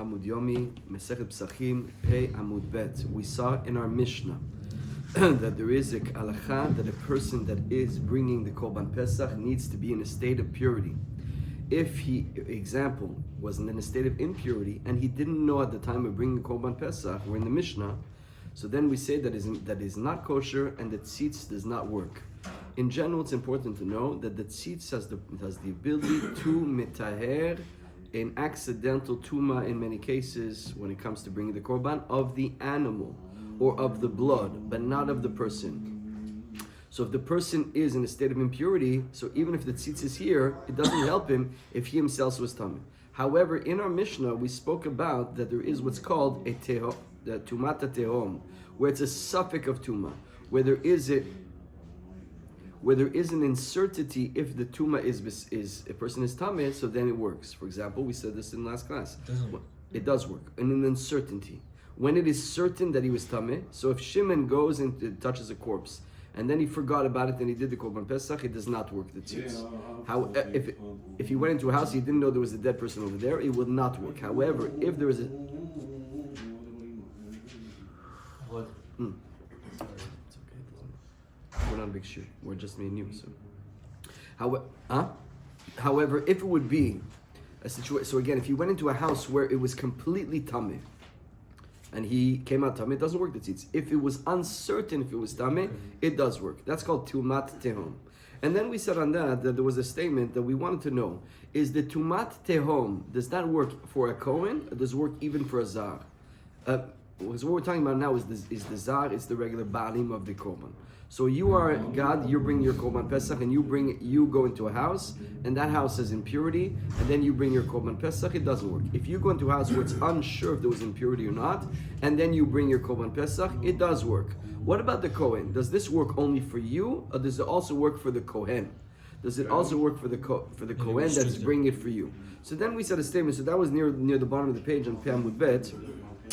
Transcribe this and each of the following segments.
Amud yomi, Masechet Pessachim, Pei Amud bet. We saw in our Mishnah that there is a halacha that a person that is bringing the Korban Pesach needs to be in a state of purity. If he, example, was in a state of impurity and he didn't know at the time of bringing the Korban Pesach, we're in the Mishnah, so then we say that is not kosher and that tzitz does not work. In general, it's important to know that the tzitz has the ability to mitaher an accidental tuma in many cases when it comes to bringing the korban of the animal or of the blood, but not of the person. So if the person is in a state of impurity, so even if the tzitz is here, it doesn't help him if he himself was tameh. However, in our Mishnah, we spoke about that there is what's called a tehom, the tumata tehom, where it's a suffix of tuma, where there is an uncertainty if the tuma is a person is tameh, so then it works. For example, we said this in last class. It does work, and an uncertainty. When it is certain that he was tameh, so if Shimon goes and touches a corpse, and then he forgot about it and he did the Korban Pesach, it does not work, the tzitz. If he went into a house, he didn't know there was a dead person over there, it will not work. However, if there is a... What? Sorry, it's okay. We're not a big shoot. We're just me and you. So, however, if it would be a situation, so again, if you went into a house where it was completely tameh, and he came out tameh, it doesn't work, the tzitz. If it was uncertain if it was tameh, it does work. That's called tumat tehom. And then we said on that there was a statement that we wanted to know, is the tumat tehom, does that work for a Kohen, or does it work even for a zar? Because what we're talking about now is the zar, it's the regular balim of the korban. So you are God, you bring your korban pesach, and you go into a house, and that house has impurity, and then you bring your korban pesach, it doesn't work. If you go into a house where it's unsure if there was impurity or not, and then you bring your korban pesach, it does work. What about the Kohen? Does this work only for you, or does it also work for the Kohen? Does it also work for the Kohen that's bringing it for you? So then we said a statement. So that was near the bottom of the page on Pei Amud bet.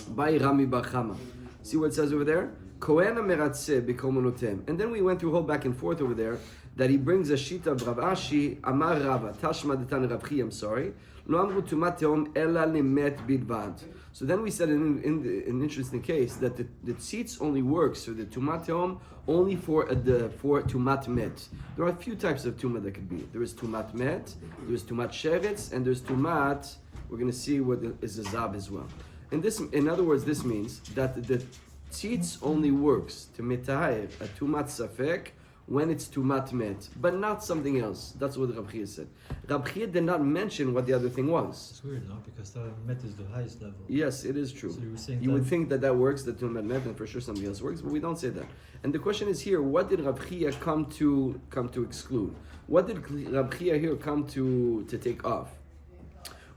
By Rami Bar Chama. See what it says over there? Kohen meratzeh b'korbonotem. And then we went through a whole back and forth over there that he brings a shita of Rav Ashi, Amar Rava, Tashma detan Rav Chi, I'm sorry. Lo amru tumat tehom ela limet bidvad. So then we said in an interesting case that the tzitz only works for the tumat tehom only for tumat met. There are a few types of tuma that could be. There is tumat met, there's tumat sheretz, and there's tumat. We're going to see what is a zav as well. And this, in other words, this means that the tzitz only works to mitahir a tumat safek when it's tumat met, but not something else. That's what Rav Chia said. Rav Chia did not mention what the other thing was. It's weird, no? Because the met is the highest level. Yes, it is true. So you were saying you would think that works, the tumat met, and for sure something else works, but we don't say that. And the question is here: what did Rav Chia come to exclude? What did Rav Chia here come to take off?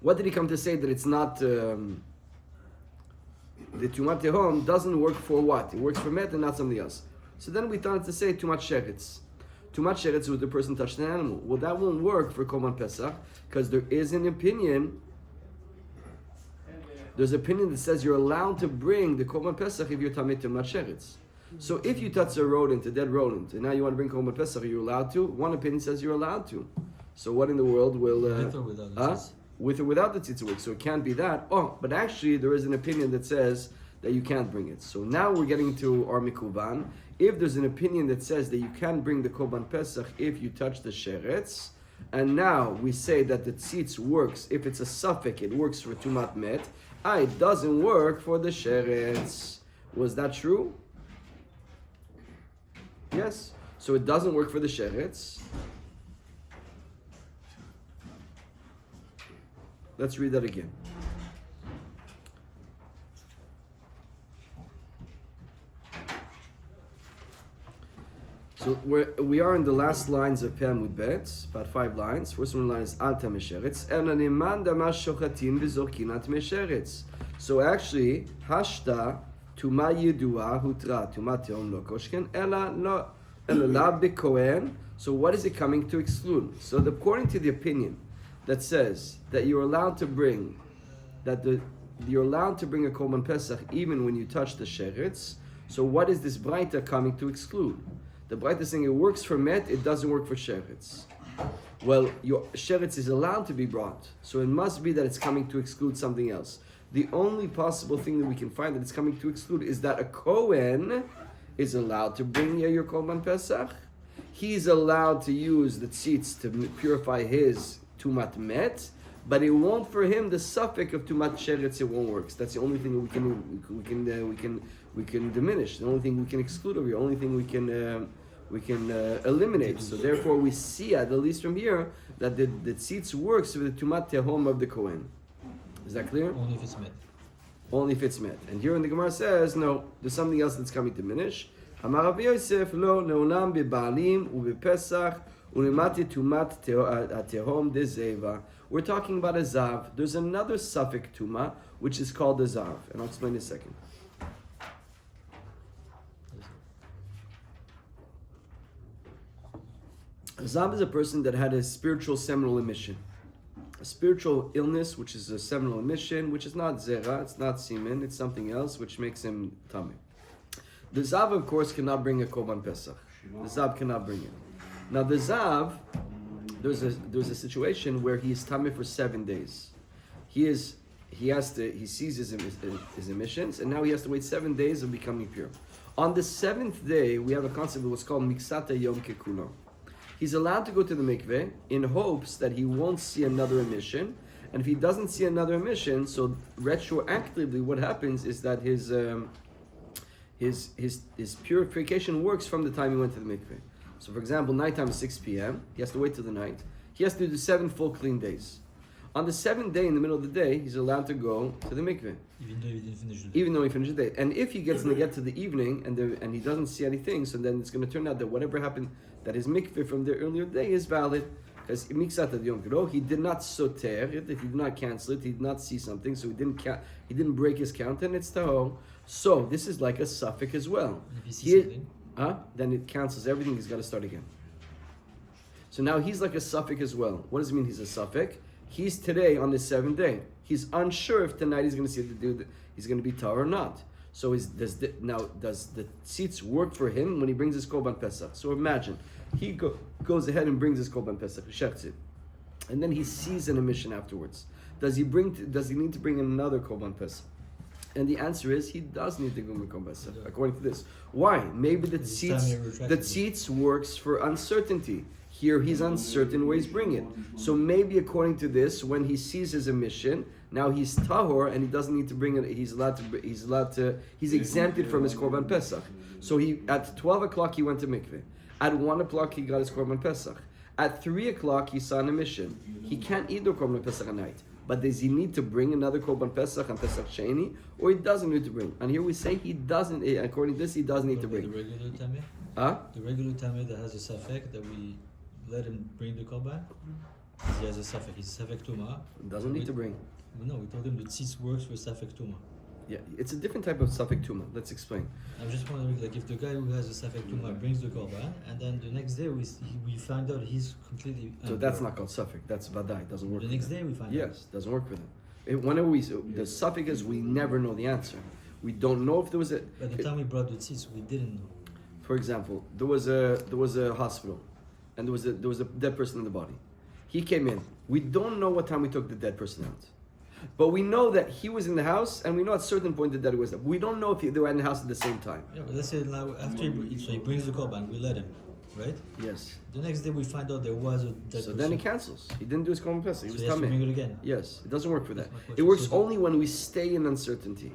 What did he come to say that it's not? The tumat tehom doesn't work for what? It works for met and not something else. So then we thought to say tumat sheretz. Tumat sheretz was the person touched an animal. Well, that won't work for Korban Pesach because there is an opinion. There's an opinion that says you're allowed to bring the Korban Pesach if you're tamei tumat sheretz. So if you touch a rodent, a dead rodent, and now you want to bring Korban Pesach, are you allowed to? One opinion says you're allowed to. So what in the world will... with or without the tzitz work, so it can't be that. Oh, but actually there is an opinion that says that you can't bring it. So now we're getting to our mikuvan. If there's an opinion that says that you can bring the korban pesach if you touch the sheretz, and now we say that the tzitz works, if it's a suffix, it works for tumat met, it doesn't work for the sheretz. Was that true? Yes. So it doesn't work for the sheretz. Let's read that again. So we are in the last lines of Pei Amud bet, about 5 lines. First one line is Alta Mesheretz. So actually, Hashta Tuma Yidua Hutra Tuma Tehom Lo Koshken Ela La B'Kohen. So what is it coming to exclude? So according to the opinion that says that you're allowed to bring a Korban Pesach even when you touch the sheretz. So what is this Braita coming to exclude? The Braita is saying it works for met, it doesn't work for sheretz. Well, your sheretz is allowed to be brought, so it must be that it's coming to exclude something else. The only possible thing that we can find that it's coming to exclude is that a Kohen is allowed to bring your Korban Pesach. He's allowed to use the tzitz to purify his Tumat Met, but it won't for him the suffix of Tumat Sheretz. It won't work. That's the only thing that we can diminish. The only thing we can exclude over here. The only thing we can eliminate. So therefore, we see at least from here that the tzitz works with the Tumat Tehom of the Kohen. Is that clear? Only if it's met. Only if it's met. And here in the Gemara says, no, there's something else that's coming to diminish. Amar Rabbi Yosef, lo neonam bebaalim ubepesach ulemati tumat tehom de zeva. We're talking about a zav. There's another suffix tuma, which is called a zav. And I'll explain in a second. A zav is a person that had a spiritual seminal emission. A spiritual illness, which is a seminal emission, which is not zera, it's not semen, it's something else, which makes him tummy. The zav, of course, cannot bring a korban pesach. The zav cannot bring it. Now, the zav, there's a situation where he is tummy for 7 days. He sees his emissions, and now he has to wait 7 days of becoming pure. On the 7th day, we have a concept of what's called miksata yom kekulo. He's allowed to go to the mikveh in hopes that he won't see another emission. And if he doesn't see another emission, so retroactively what happens is that his purification works from the time he went to the mikveh. So for example, nighttime is 6 p.m. He has to wait till the night. He has to do 7 full clean days. On the 7th day, in the middle of the day, he's allowed to go to the mikveh. Even though he didn't finish the day. Even though he finished the day. And if he gets to get to the evening and he doesn't see anything, so then it's going to turn out that whatever happened, that his mikveh from the earlier day is valid. Because he did not soter it, he did not cancel it, he did not see something, so he didn't break his count, and it's tahor. So this is like a suffix as well. And if he sees something? Then it cancels everything, he's got to start again. So now he's like a suffix as well. What does it mean he's a suffix? He's today on the 7th day. He's unsure if tonight he's going to see the dude, he's going to be tahor or not. So does the tzitz work for him when he brings his korban pesach? So imagine he goes ahead and brings his korban pesach, and then he sees an emission afterwards. Does he need to bring another korban pesach? And the answer is he does need to go with korban pesach, according to this. Why? Maybe the tzitz works for uncertainty. Here he's uncertain where he's bringing it. So maybe according to this, when he sees his emission, now he's tahor and he doesn't need to bring it. He's exempted from his korban pesach. So at 12 o'clock he went to mikveh. At 1 o'clock he got his korban pesach. At 3 o'clock he saw an emission. He can't eat the korban pesach at night. But does he need to bring another korban pesach and pesach sheni, or he doesn't need to bring? And here we say he doesn't. According to this, he doesn't need to bring. The regular tameh? The regular tameh that has a suffix that we let him bring the korban. He has a suffix. He's suffix tuma. Doesn't need to bring. No, we told him the tzitz works for suffix tuma. Yeah, it's a different type of suffix tuma. Let's explain. I'm just wondering, like, if the guy who has a suffix tuma brings the korban, and then the next day we find out he's completely. So that's not called suffix. That's vadai. It doesn't work. The next day we find out. Yes, doesn't work for them. Whenever the suffix is, we never know the answer. We don't know if there was a. By the time we brought the tzitz, we didn't know. For example, there was a hospital, and there was a dead person in the body. He came in. We don't know what time we took the dead person out. But we know that he was in the house, and we know at a certain point that he was there. We don't know if they were in the house at the same time. Yeah, but let's say now after he brings the korban, we let him, right? Yes. The next day we find out there was a dead person. Then he cancels. He didn't do his korban pesach. He was he has to tameh. bring it again. Yes, it doesn't work for that. It works only when we stay in uncertainty.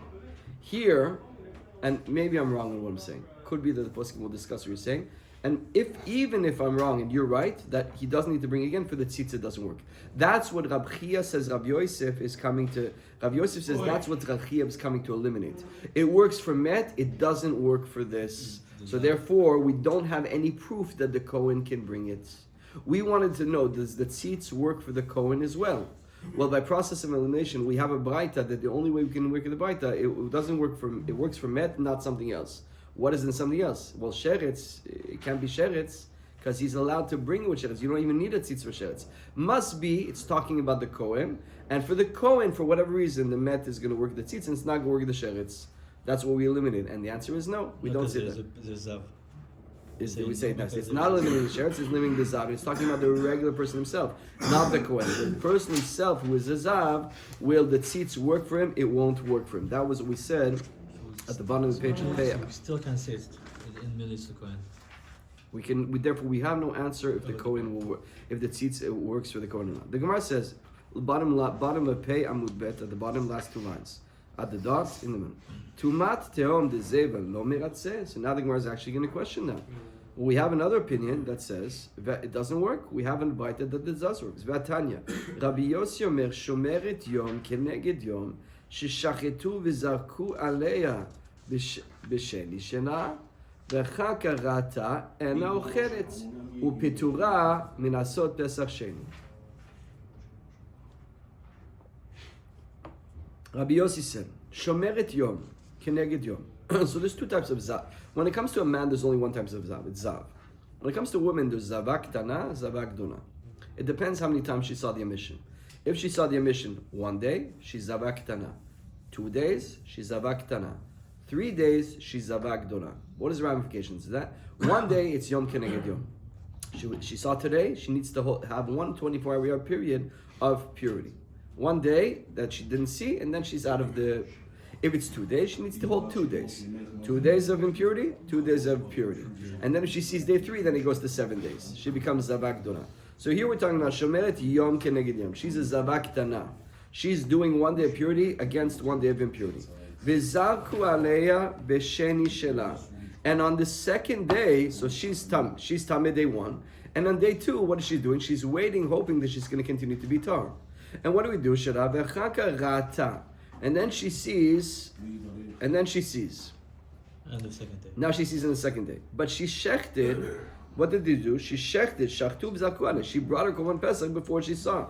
Here, and maybe I'm wrong in what I'm saying. Could be that the Pessachim will discuss what you're saying. And even if I'm wrong and you're right, that he doesn't need to bring again for the tzitz, it doesn't work. That's what Rab Chia says Rab Yosef is coming to. Rab Yosef says that's what Rab Chia is coming to eliminate. It works for Met, it doesn't work for this. So therefore, we don't have any proof that the Kohen can bring it. We wanted to know, does the tzitz work for the Kohen as well? Well, by process of elimination, we have a braita that the only way we can work in the braita, it doesn't work for. It works for Met, not something else. What is in something else? Well, sheretz, it can't be sheretz because he's allowed to bring with sheretz. You don't even need a tzitz for sheretz. Must be, it's talking about the Kohen. And for the Kohen, for whatever reason, the Met is going to work the tzitz and it's not going to work the sheretz. That's what we eliminate. And the answer is no. We don't see that. There's is we say that it's not limiting the sheretz, it's limiting the zav. It's talking about the regular person himself, not the kohen. The person himself who is a zav, will the tzitz work for him? It won't work for him. That was what we said at the bottom of the page. We still can't say it in Milis the Kohen. Therefore we have no answer if the kohen will work, if the tzitz works for the kohen or not. The Gemara says bottom of Pei Amoud Bet at the bottom last two lines at the dots in the middle. Tumat tehom de zeva lo meratzeh. So now the Gemara is actually going to question that. We have another opinion that says that it doesn't work. We haven't invited that it does work. V'atanya Rabbi Yossi Omer shomeret yom keneged yom sheshachetu v'zarku aleya b'sheni shena v'cha karata ena ocheret u'pitura minasot pesach sheni. Rabbi Yossi said, Shomeret Yom, Keneged Yom. So there's two types of Zav. When it comes to a man, there's only one type of Zav, it's Zav. When it comes to women, there's Zavak Tana, Zavak Duna. It depends how many times she saw the emission. If she saw the emission 1 day, she's Zavak Tana. 2 days, she's Zavak Tana. 3 days, she's Zavak Duna. What is the ramifications of that? 1 day, it's Yom Keneged Yom. She saw today, she needs to have 1 24-hour period of purity. 1 day that she didn't see, and then she's out of the... If it's 2 days, she needs to hold 2 days. 2 days of impurity, 2 days of purity. And then if she sees day 3, then it goes to 7 days. She becomes Zavak Dona. So here we're talking about Shomeret Yom Keneged Yom. She's a Zavak Tana. She's doing 1 day of purity against 1 day of impurity. V'zarku aleya b'sheni shela. And on the second day, so she's Tameh day 1. And on day 2, what is she doing? She's waiting, hoping that she's going to continue to be Tar. And what do we do? And then she sees. And the second day. Now she sees on the second day. But she shechted. What did they do? She shechted. She brought her Korban Pesach before she saw.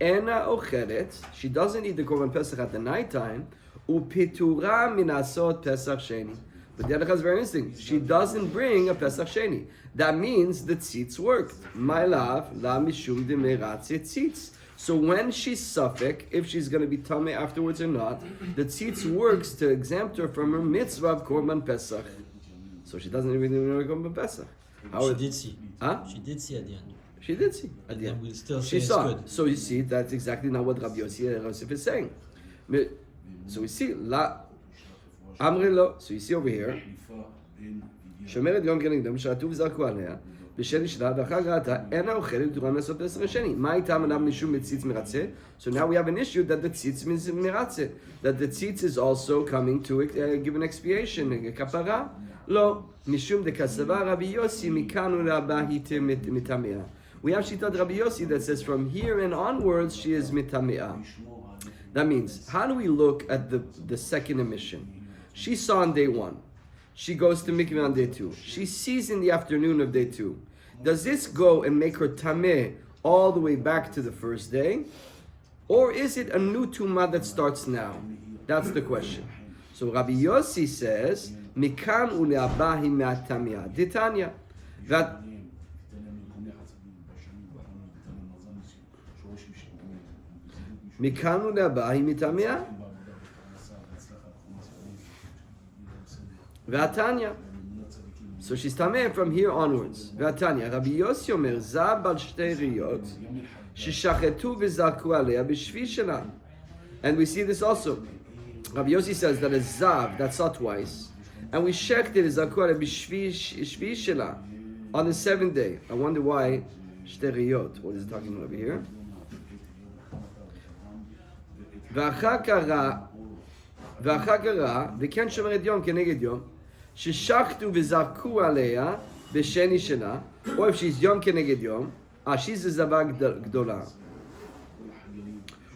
Ena ocheret. She doesn't eat the Korban Pesach at the nighttime. Upitura minasot Pesach sheni. But the other is very interesting. She doesn't bring a Pesach sheni. That means the tzitz worked. My love, la mishum de meratze tzitz. So when she's suffik, if she's going to be tameh afterwards or not, the tzitz works to exempt her from her mitzvah of Korban Pesach. So she doesn't even do Korban Pesach. She did see. Huh? She did see at the end. She did see at the end. We'll still she say saw. It's good. So you see, that's exactly not what Rabbi Yosef is saying. So we see la amre lo. So you see over here. Shomeret yom kenegdom shatu v'zarku aleya. So now we have an issue that the tzitz means miratze, that the tzitz is also coming to give an expiation, a kapara. Lo, mishum de kasava Rabbi Yossi mikanu rabahite mitamea. We have shitat Rabbi Yossi that says from here and onwards she is mitamea. That means, how do we look at the second emission? She saw on day 1. She goes to mikveh on day 2. She sees in the afternoon of day 2. Does this go and make her tameh all the way back to the first day? Or is it a new tumah that starts now? That's the question. So Rabbi Yossi says, Mikan uleabahi me'atamia. Ditanya. That Mikan uleabahi me'atamia. V'atanya. So she's tameh from here onwards. V'atanya, Rabbi Yossi Omer, Zav bal shtei riyot, sheshachetu v'zarku aleya b'shvi shela. And we see this also. Rabbi Yossi says that a Zav, that saw twice, and we shechted v'zarku aleya b'shvi shela on the 7th day. I wonder why shtei riyot. What is it talking about over here? V'achar kara, v'ken shomeret yom keneged yom, Sheshachtu v'zarku aleya b'sheni shena, or if she's yom keneged yom, she's a zavak gdola,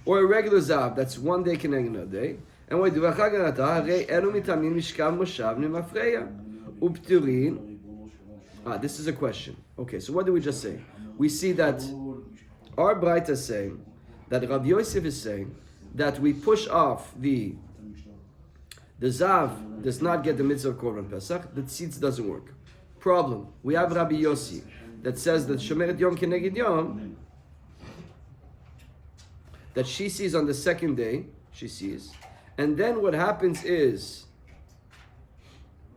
or a regular zav that's 1 day keneged a day, and what do v'chagarata harei elu mitamin mishkav moshav nemafreya upturin. This is a question. Okay, so what did we just say? We see that our Braita is saying that Rabbi Yosef is saying that we push off the Zav does not get the mitzvah of Korban Pesach, the tzitz doesn't work. Problem, we have Rabbi Yossi that says that Shomeret Yom Keneged Yom, that she sees on the second day, she sees, and then what happens is,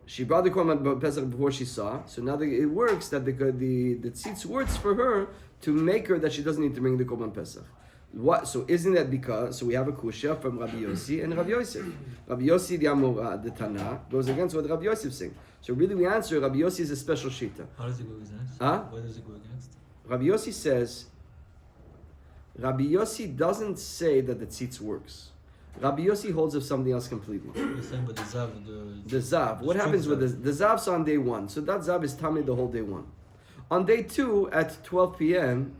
She brought the korban pesach before she saw. So now it works that the tzitz works for her to make her that she doesn't need to bring the korban pesach. What? So isn't that because? So we have a kusha from Rabbi Yossi and Rabbi Yosef. Rabbi Yossi the Amora, the Tana, goes against what Rabbi Yosef saying. So really we answer Rabbi Yossi is a special shita. How does it go against? What does it go against? Rabbi Yossi says. Rabbi Yossi doesn't say that the tzitz works. Rabbi Yossi holds of something else completely. You're saying about the zav, the zav. What happens with the zav's on day 1? So that zav is tamid the whole day 1. On day 2 at 12 p.m.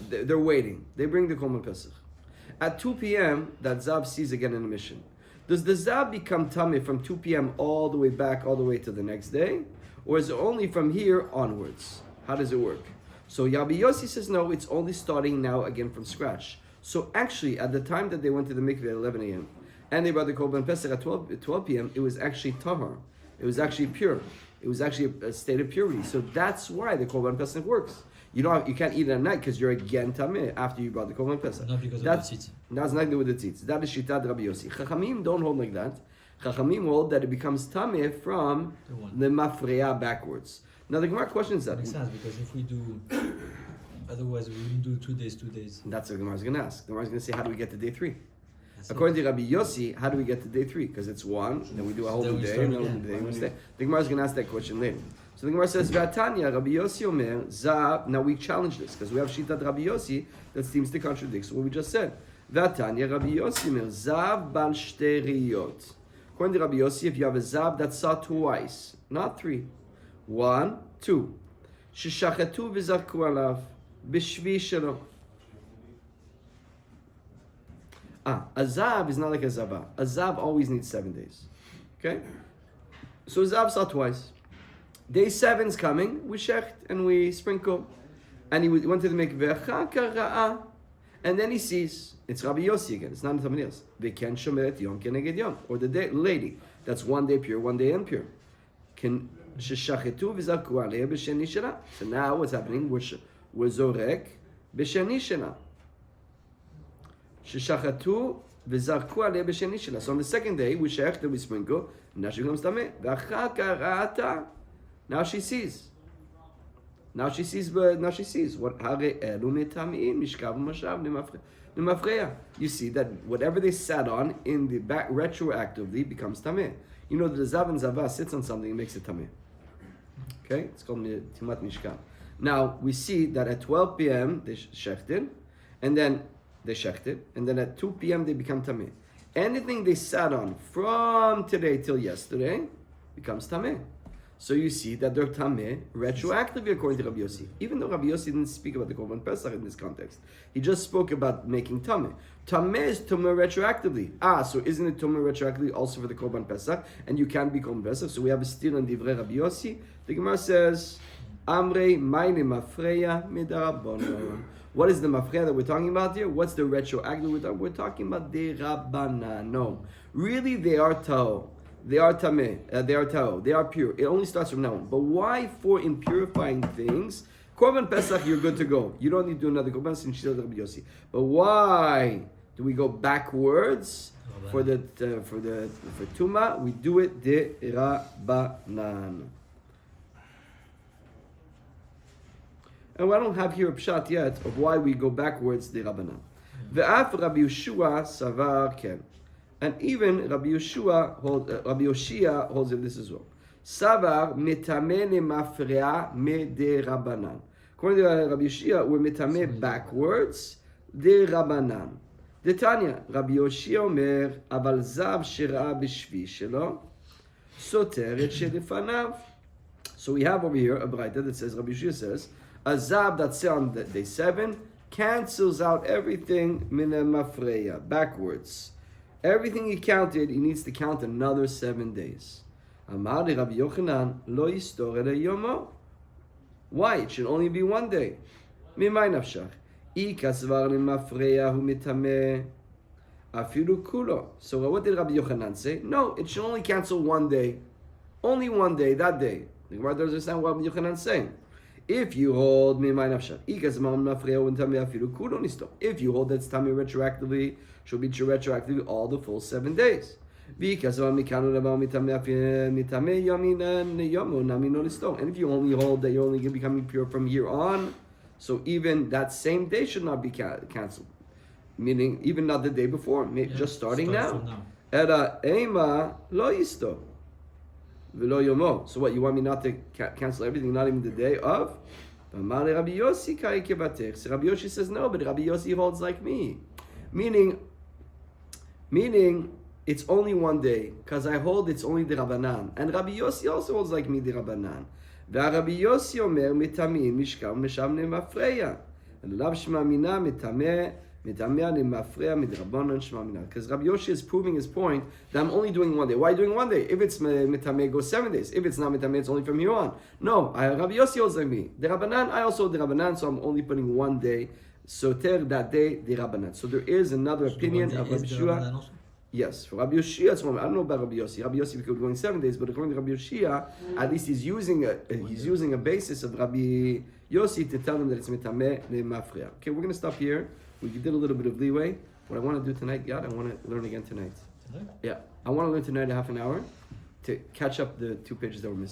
they're waiting. They bring the korban pesach. At 2 p.m. that zav sees again in a mission. Does the zav become tamid from 2 p.m. all the way back, all the way to the next day, or is it only from here onwards? How does it work? So Rabbi Yossi says no. It's only starting now again from scratch. So actually, at the time that they went to the mikveh at 11 a.m. and they brought the korban pesach at 12 p.m., it was actually tahar. It was actually pure. It was actually a state of purity. So that's why the korban pesach works. You can't eat it at night because you're again tameh after you brought the korban pesach. Not because of the tzitz. That's nothing to do with the tzitz. That is shitat Rabbi Yossi. Chachamim don't hold like that. Chachamim hold that it becomes tameh from the mafreya backwards. Now the Gemara questions that. Makes sense because if we do. Otherwise, we wouldn't do 2 days, 2 days. That's what the Gemara is going to ask. The Gemara is going to say, how do we get to day 3? According to Rabbi Yossi, how do we get to day 3? Because it's 1, then we do a whole new day, and then we stay. The Gemara is going to ask that question later. So the Gemara says, V'atanya, Rabbi Yossi Omer, Zav. Now we challenge this, because we have Shitat Rabbi Yossi that seems to contradict what we just said. V'atanya, Rabbi Yossi Omer, Zav bal shte riyot. According to Rabbi Yossi, if you have a Zav that saw twice, not 3, 1, 2, Sheshachatu v'zarku alav. Bishvi shelo. A zav is not like a zava. A zav always needs 7 days. Okay? So zav saw twice. Day 7's coming, we shecht and we sprinkle. And he went to the mikveh, and then he sees, it's Rabbi Yossi again, it's not somebody else. V'ken shomeret yom keneged yom. Or the lady, that's 1 day pure, 1 day impure. Sheshachetu v'zarku aleh b'sheni shela. So now what's happening? וזורק בשני שלה. ששחטו וזרקו עליה בשני שלה. So on the second day, we shech, we sprinkle, now she becomes tameh. ואחר כך ראתה. Now she sees. Now she sees. What? הרי אלו מטמאים, משכב ומשב, למפרע. You see that whatever they sat on in the back retroactively becomes tameh. You know that the zav and zava sits on something and makes it tameh. Okay? It's called timat mishkav. Now, we see that at 12 p.m. they shechted, and then they shechted, and then at 2 p.m. they become tameh. Anything they sat on from today till yesterday becomes tameh. So you see that they're tameh retroactively according to Rabbi Yossi. Even though Rabbi Yossi didn't speak about the korban pesach in this context, he just spoke about making tameh. Tameh is tameh retroactively. So isn't it tameh retroactively also for the korban pesach? And you can't be korban pesach. So we have a steal in divrei Rabbi Yossi. The Gemara says, Amrei mayne mafreya midarabanan. What is the mafreya that we're talking about here? What's the retroactive? We're talking about derabanan. No, really they are tao. They are tameh. They are tao. They are pure. It only starts from now on. But why for impurifying things? Korban Pesach, you're good to go. You don't need to do another korban since she's Rabbi Yossi. But why do we go backwards for tuma? We do it derabanan. And I don't have here a pshat yet of why we go backwards the Rabbanan. Ve'af Rabbi Yeshua savar ken. And even Rabbi Yoshia holds of this as well. Savar mitameh mafreya me de Rabbanan. According to Rabbi Yoshia, we're mitameh backwards de Rabbanan. The Tanya, Rabbi Yoshia omer, aval zav shira b'shvi shelo, soter et shelifanav. So we have over here a braita that says, Rabbi Yoshia says, a zav that's on day 7 cancels out everything min mafreya, backwards. Everything he counted, he needs to count another 7 days. Amar li Rabbi Yochanan lo yistor ele yomo. Why? It should only be 1 day. Mimay nafshach. I kasvar li mafreya hu mitameh afilu kulo. So what did Rabbi Yochanan say? No, it should only cancel 1 day. Only 1 day, that day. The Gemara doesn't understand what Rabbi Yochanan is saying. If you hold if you hold that's tameh retroactively, should be retroactively all the full 7 days. Because and if you only hold that you're only becoming pure from here on, so even that same day should not be cancelled. Meaning, even not the day before, just starting now. So what, you want me not to cancel everything, not even the day of? So Rabbi Yossi says no, but Rabbi Yossi holds like me. Meaning, it's only one day, because I hold it's only the Rabbanan. And Rabbi Yossi also holds like me the Rabbanan. Rabbi Yossi omer mitamin mishkav meshavne mafreya. And Rav Shema mina mitameh mitameh mafreya midrabanan shema mina. Because Rabbi Yossi is proving his point that I'm only doing one day. Why doing one day? If it's mitameh, it goes 7 days. If it's not mitameh, it's only from here on. No, Rabbi Yossi holds like me. The Rabbanan, I also hold the Rabbanan, so I'm only putting one day. Soter that day the Rabbanan. So there is another opinion of Rabbi Shua. Yes, for Rabbi Yoshia, I don't know about Rabbi Yossi. Rabbi Yossi because we're going 7 days, but according to Rabbi Yoshia, at least he's using a basis of Rabbi Yossi to tell him that it's mitameh le'mafreya. Okay, we're going to stop here. We did a little bit of leeway. What I want to do tonight, Yad, I want to learn again tonight. Yeah, I want to learn tonight a half an hour to catch up the 2 pages that were missing.